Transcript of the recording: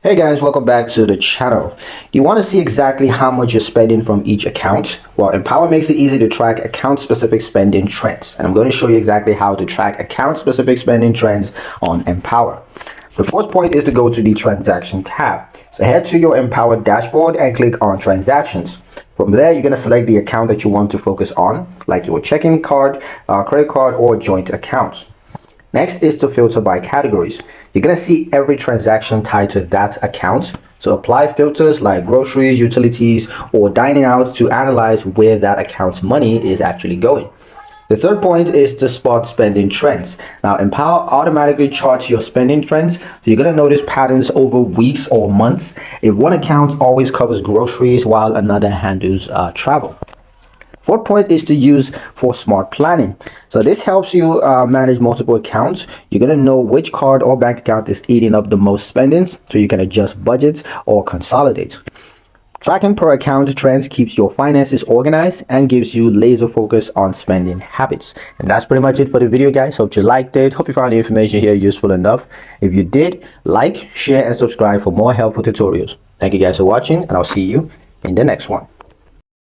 Hey guys, welcome back to the channel. Do you want to see exactly how much you're spending from each account? Well, Empower makes it easy to track account-specific spending trends, and I'm going to show you exactly how to track account-specific spending trends on Empower. The first point is to go to the Transaction tab. So head to your Empower dashboard and click on Transactions. From there, you're going to select the account that you want to focus on, like your checking card, credit card, or joint accounts. Next is to filter by categories. You're going to see every transaction tied to that account. So apply filters like groceries, utilities, or dining out to analyze where that account's money is actually going. The third point is to spot spending trends. Now, Empower automatically charts your spending trends. So you're going to notice patterns over weeks or months. If one account always covers groceries while another handles travel. Fourth point is to use for smart planning. So this helps you manage multiple accounts. You're going to know which card or bank account is eating up the most spendings, so you can adjust budgets or consolidate. Tracking per account trends keeps your finances organized and gives you laser focus on spending habits. And that's pretty much it for the video, guys. Hope you liked it. Hope you found the information here useful enough. If you did, like, share, and subscribe for more helpful tutorials. Thank you guys for watching, and I'll see you in the next one.